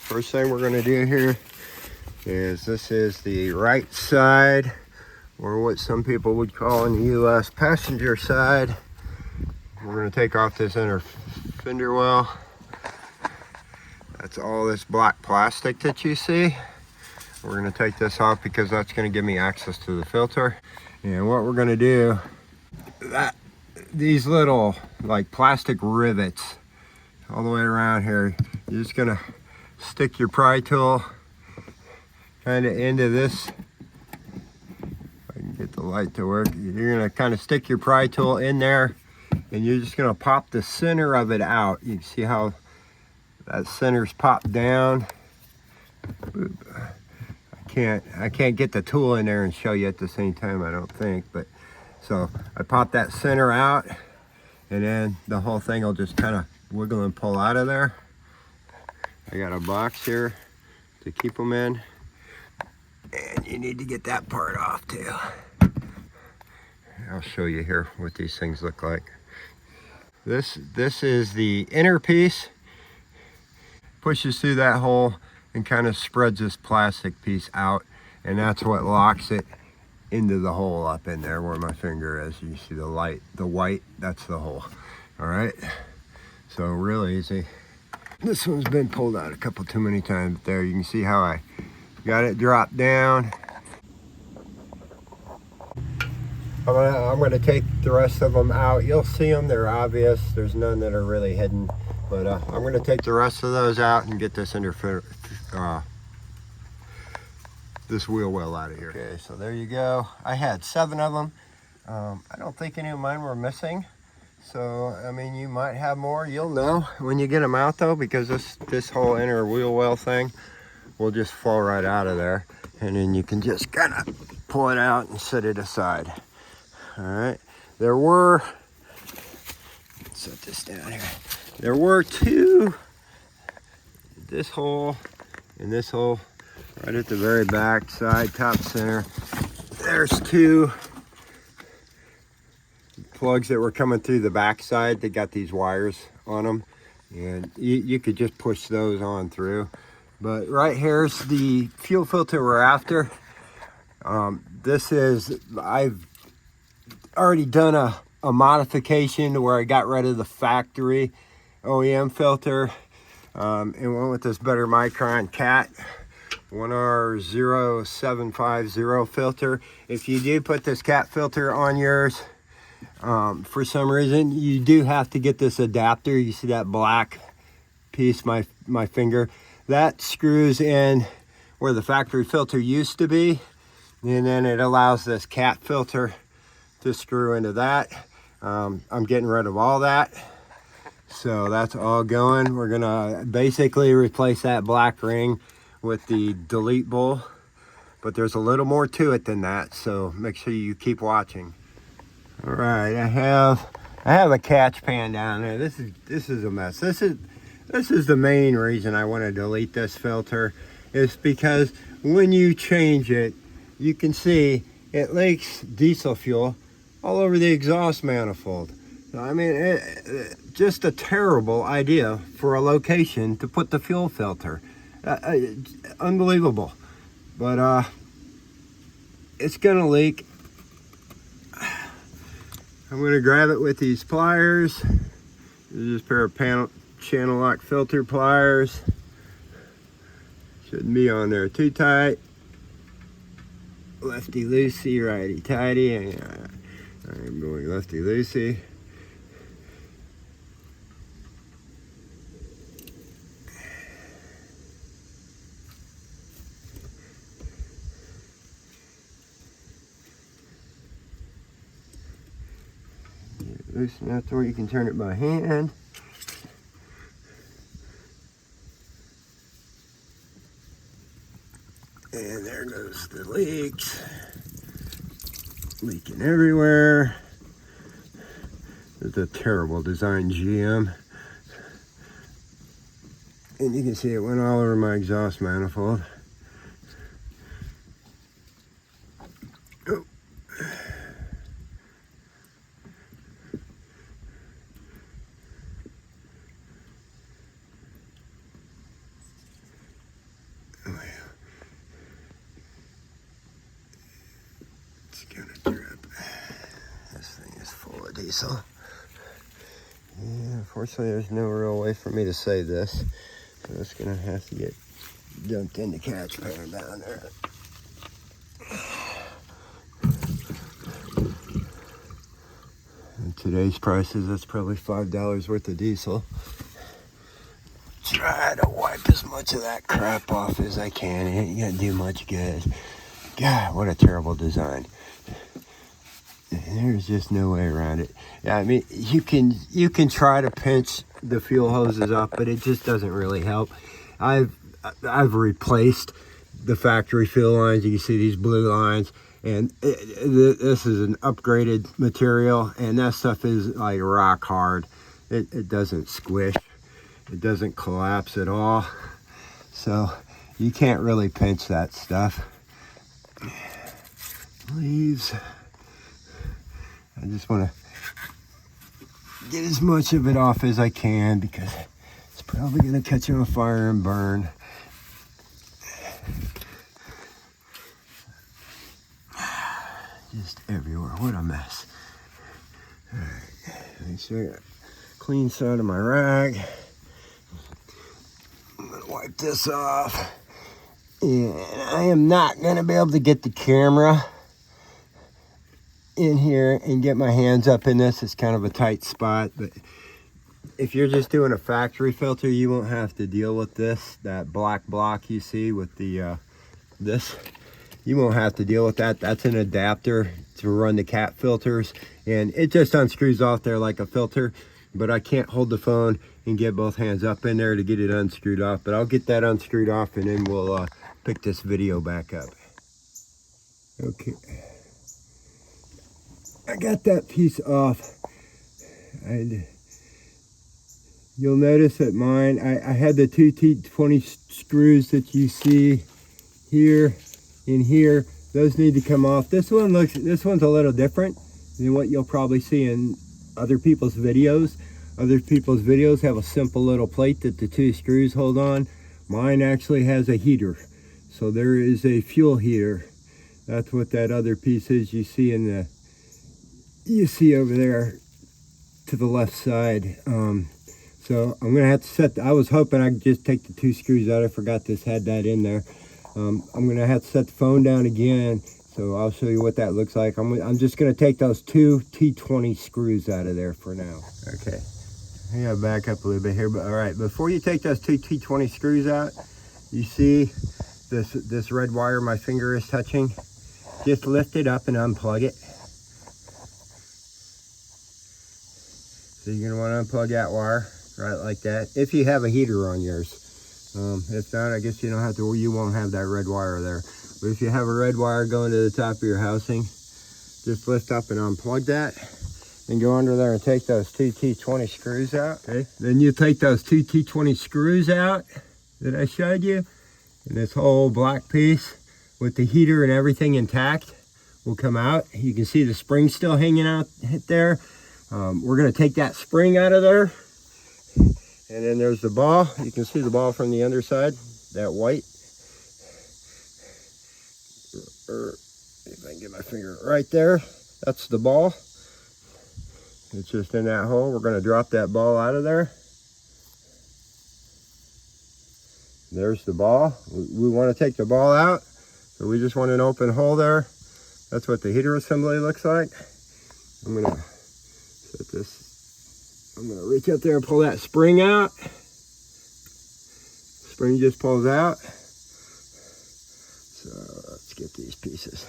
first thing we're going to do here is this is the right side, or what some people would call in the US passenger side. We're going to take off this inner fender well. That's all this black plastic that you see. We're going to take this off because that's going to give me access to the filter. And what we're going to do, these little like plastic rivets all the way around here, you're just going to stick your pry tool kind of into this. If I can get the light to work, you're going to kind of stick your pry tool in there, and you're just going to pop the center of it out. You can see how that center's popped down. I can't get the tool in there and show you at the same time, I don't think. But so I pop that center out, and then the whole thing will just kind of wiggle and pull out of there. I got a box here to keep them in, and you need to get that part off too. I'll show you here what these things look like. This is the inner piece. Pushes through that hole and kind of spreads this plastic piece out, and that's what locks it into the hole up in there where my finger is. You see the light, the white, that's the hole. All right, so real easy. This one's been pulled out a couple too many times. There you can see how I got it dropped down. I'm going to take the rest of them out. You'll see them, they're obvious. There's none that are really hidden. But I'm going to take the rest of those out and get this this wheel well out of here. Okay, so there you go. I had 7 of them. I don't think any of mine were missing. So, I mean, you might have more. You'll know when you get them out though, because this whole inner wheel well thing will just fall right out of there. And then you can just kind of pull it out and set it aside. All right, there were, let's set this down here. There were 2, this hole and this hole, right at the very back side, top center. There's 2 plugs that were coming through the back side. They got these wires on them, and you could just push those on through. But right here's the fuel filter we're after. This is, I've already done a modification to where I got rid of the factory OEM filter and went with this better micron cat 1R0750 filter. If you do put this cat filter on yours, for some reason you do have to get this adapter. You see that black piece, my finger, that screws in where the factory filter used to be, and then it allows this cat filter to screw into that. I'm getting rid of all that, so that's all going. We're gonna basically replace that black ring with the delete bowl, but there's a little more to it than that, so make sure you keep watching. All right, I have a catch pan down there. This is a mess. This is the main reason I want to delete this filter, is because when you change it, you can see it leaks diesel fuel all over the exhaust manifold. I mean, just a terrible idea for a location to put the fuel filter. Unbelievable. But it's gonna leak. I'm gonna grab it with these pliers. This is a pair of channel lock filter pliers. Shouldn't be on there too tight. Lefty loosey, righty tighty. I'm going lefty loosey. Loosen enough to where you can turn it by hand. And there goes the leaks. Leaking everywhere. It's a terrible design GM. And you can see it went all over my exhaust manifold. Oh. diesel. Yeah, unfortunately, there's no real way for me to save this. So it's gonna have to get dumped in the catch pan down there. In today's prices, that's probably $5 worth of diesel. Try to wipe as much of that crap off as I can. It ain't gonna do much good. God, what a terrible design. There's just no way around it. Yeah, I mean, you can try to pinch the fuel hoses up, but it just doesn't really help. I've replaced the factory fuel lines. You can see these blue lines, and this is an upgraded material, and that stuff is like rock hard. It doesn't squish. It doesn't collapse at all. So you can't really pinch that stuff. Leaves. I just want to get as much of it off as I can because it's probably going to catch on fire and burn. Just everywhere. What a mess. All right. Make sure I got a clean side of my rag. I'm going to wipe this off. And I am not going to be able to get the camera in here and get my hands up in this. It's kind of a tight spot, but if you're just doing a factory filter, you won't have to deal with this, that black block you see with the this. You won't have to deal with that. That's an adapter to run the cat filters, and it just unscrews off there like a filter, but I can't hold the phone and get both hands up in there to get it unscrewed off. But I'll get that unscrewed off, and then we'll pick this video back up. Okay, I got that piece off. You'll notice that mine, I had the two T20 screws that you see here and here. Those need to come off. This one's a little different than what you'll probably see in other people's videos. Other people's videos have a simple little plate that the two screws hold on. Mine actually has a heater. So there is a fuel heater. That's what that other piece is you see over there to the left side. So I'm gonna have to set, I was hoping I could just take the two screws out. I forgot this had that in there. I'm gonna have to set the phone down again. So I'll show you what that looks like. I'm just gonna take those two T20 screws out of there for now. Okay, I gotta back up a little bit here, but all right, before you take those two T20 screws out, you see this red wire my finger is touching. Just lift it up and unplug it. So you're gonna wanna unplug that wire, right like that, if you have a heater on yours. If not, I guess you don't have to, you won't have that red wire there. But if you have a red wire going to the top of your housing, just lift up and unplug that. Then go under there and take those two T20 screws out. Okay. Then you take those two T20 screws out that I showed you, and this whole black piece with the heater and everything intact will come out. You can see the spring still hanging out there. We're gonna take that spring out of there. And then there's the ball. You can see the ball from the underside, that white. If I can get my finger right there, that's the ball. It's just in that hole. We're gonna drop that ball out of there. There's the ball. We wanna take the ball out, so we just want an open hole there. That's what the heater assembly looks like. I'm gonna set this. I'm gonna reach up there and pull that spring out. Spring just pulls out. So let's get these pieces.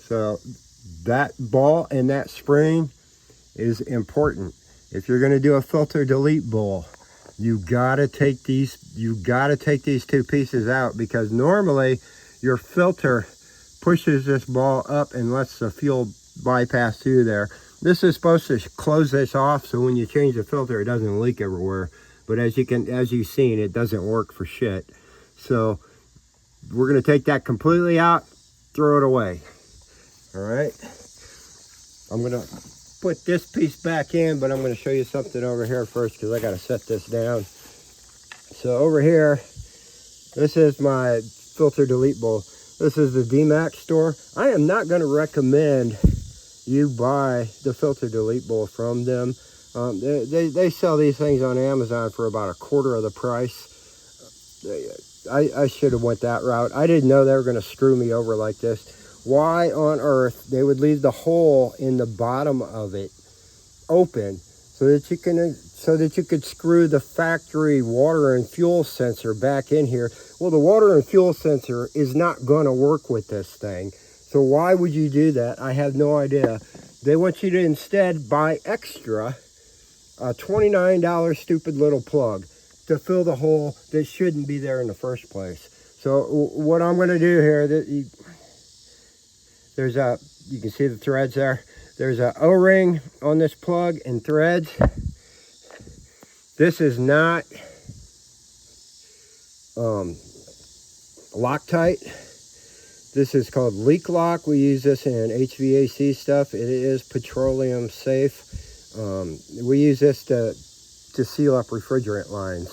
So that ball and that spring is important. If you're gonna do a filter delete bowl, you gotta take these two pieces out, because normally your filter pushes this ball up and lets the fuel bypass through there. This is supposed to close this off, so when you change the filter, it doesn't leak everywhere. But as you've seen, it doesn't work for shit. So we're gonna take that completely out, throw it away. All right. I'm gonna put this piece back in, but I'm gonna show you something over here first, because I gotta set this down. So over here, this is my filter delete bowl. This is the DMAXStore. I am not gonna recommend you buy the filter delete bowl from them. They sell these things on Amazon for about 1/4 of the price. I should have went that route. I didn't know they were going to screw me over like this. Why on earth they would leave the hole in the bottom of it open so that you could screw the factory water and fuel sensor back in here? Well, the water and fuel sensor is not going to work with this thing. So why would you do that? I have no idea. They want you to instead buy extra a $29 stupid little plug to fill the hole that shouldn't be there in the first place. So what I'm going to do here, you can see the threads there. There's a O-ring on this plug and threads. This is not Loctite. This is called Leak Lock. We use this in HVAC stuff. It is petroleum safe. We use this to seal up refrigerant lines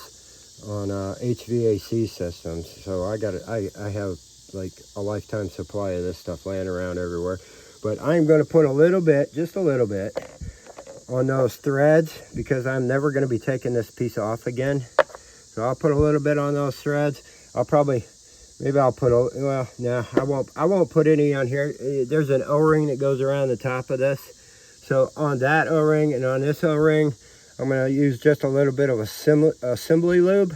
on HVAC systems. So I have like a lifetime supply of this stuff laying around everywhere. But I'm going to put a little bit, just a little bit, on those threads because I'm never going to be taking this piece off again. So I'll put a little bit on those threads. Maybe I'll put I won't put any on here. There's an O-ring that goes around the top of this. So on that O-ring and on this O-ring, I'm going to use just a little bit of assembly lube.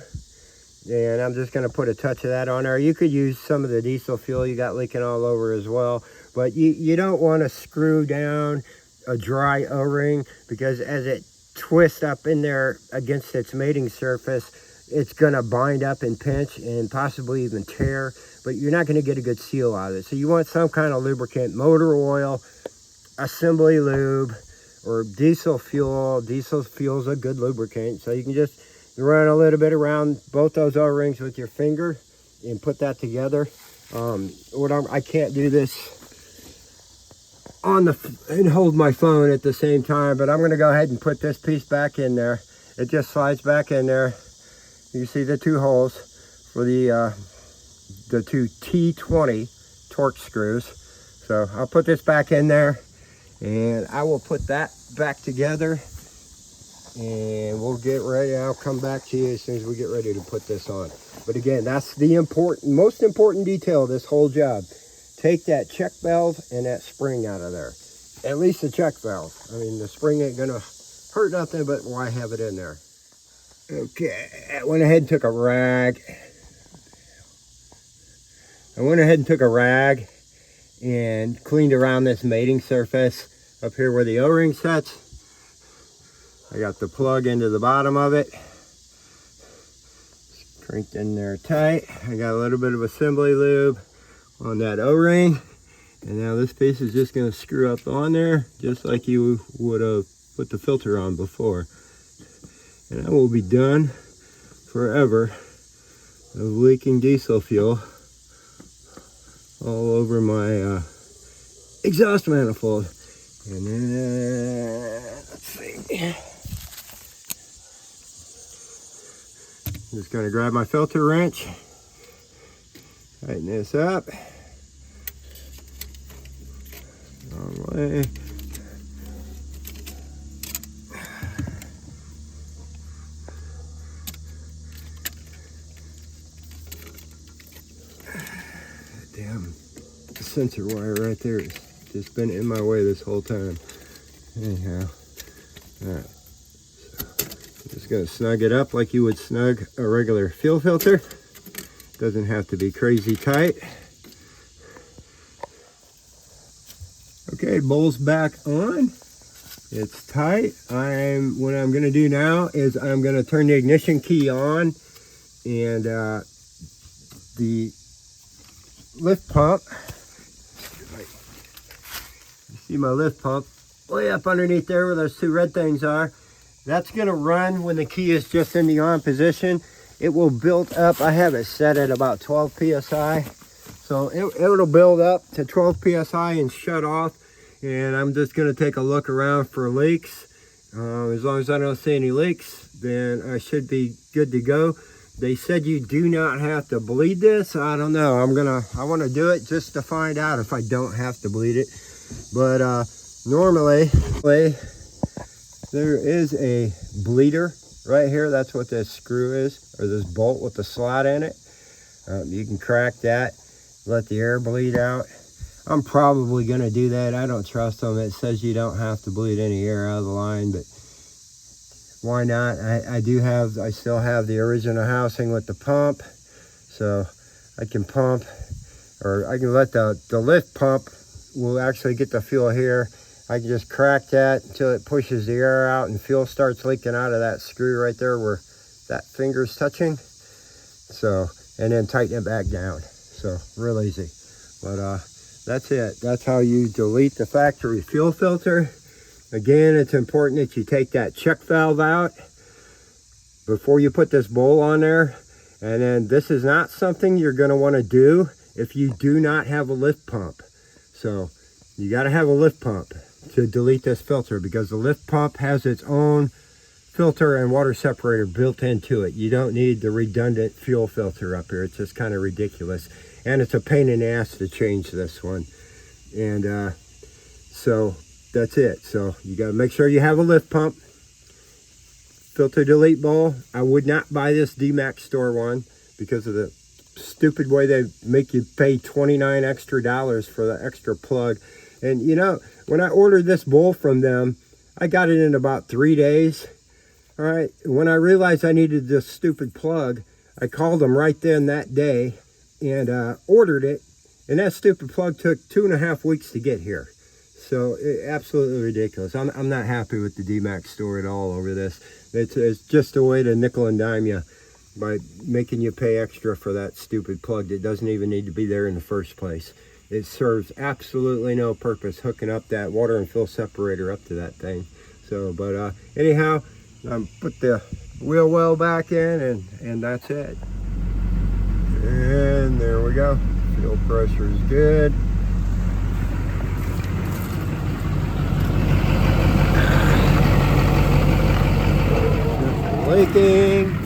And I'm just going to put a touch of that on there. You could use some of the diesel fuel you got leaking all over as well. But you don't want to screw down a dry O-ring because as it twists up in there against its mating surface, it's going to bind up and pinch and possibly even tear. But you're not going to get a good seal out of it. So you want some kind of lubricant, motor oil, assembly lube, or diesel fuel. Diesel fuel is a good lubricant. So you can just run a little bit around both those O-rings with your finger and put that together. I can't do this and hold my phone at the same time, but I'm going to go ahead and put this piece back in there. It just slides back in there. You see the two holes for the two T20 torque screws. So I'll put this back in there and I will put that back together and we'll get ready. I'll come back to you as soon as we get ready to put this on. But again, that's the most important detail of this whole job. Take that check valve and that spring out of there. At least the check valve. I mean, the spring ain't gonna hurt nothing, but why have it in there? Okay, I went ahead and took a rag. And cleaned around this mating surface up here where the O-ring sets. I got the plug into the bottom of it. Cranked in there tight. I got a little bit of assembly lube on that O-ring. And now this piece is just going to screw up on there just like you would have put the filter on before. And I will be done forever of leaking diesel fuel all over my exhaust manifold. And then, let's see. I'm just going to grab my filter wrench, tighten this up. Wrong way. Damn, the sensor wire right there has just been in my way this whole time. Anyhow, alright, so I'm just going to snug it up like you would snug a regular fuel filter. Doesn't have to be crazy tight. Okay, bowl's back on. It's tight. What I'm going to do now is I'm going to turn the ignition key on, and the lift pump. You see my lift pump way up underneath there where those two red things are. That's going to run when the key is just in the on position. It will build up. I have it set at about 12 psi. So it'll build up to 12 psi and shut off. And I'm just going to take a look around for leaks. As long as I don't see any leaks, then I should be good to go. They said you do not have to bleed this. I don't know. I want to do it just to find out if I don't have to bleed it. But Normally, there is a bleeder right here. That's what this screw is, or this bolt with the slot in it. You can crack that, let the air bleed out. I'm probably going to do that. I don't trust them. It says you don't have to bleed any air out of the line, but why not? I still have the original housing with the pump, so I can pump, or I can let the lift pump will actually get the fuel here. I can just crack that until it pushes the air out and fuel starts leaking out of that screw right there where that finger's touching. So, and then tighten it back down. So, real easy. But that's it. That's how you delete the factory fuel filter. Again, it's important that you take that check valve out before you put this bowl on there. And then this is not something you're going to want to do if you do not have a lift pump. So you got to have a lift pump to delete this filter, because the lift pump has its own filter and water separator built into it. You don't need the redundant fuel filter up here. It's just kind of ridiculous. And it's a pain in the ass to change this one. And so that's it. So you got to make sure you have a lift pump. Filter delete bowl. I would not buy this DMAXStore one because of the stupid way they make you pay $29 extra for the extra plug. And you know, when I ordered this bowl from them, I got it in about 3 days. All right. When I realized I needed this stupid plug, I called them right then that day and ordered it. And that stupid plug took 2.5 weeks to get here. So absolutely ridiculous. I'm not happy with the DMAXStore at all over this. It's just a way to nickel and dime you by making you pay extra for that stupid plug that doesn't even need to be there in the first place. It serves absolutely no purpose hooking up that water and fuel separator up to that thing. So, but anyhow, put the wheel well back in, and that's it. And there we go. Fuel pressure is good. Leaking.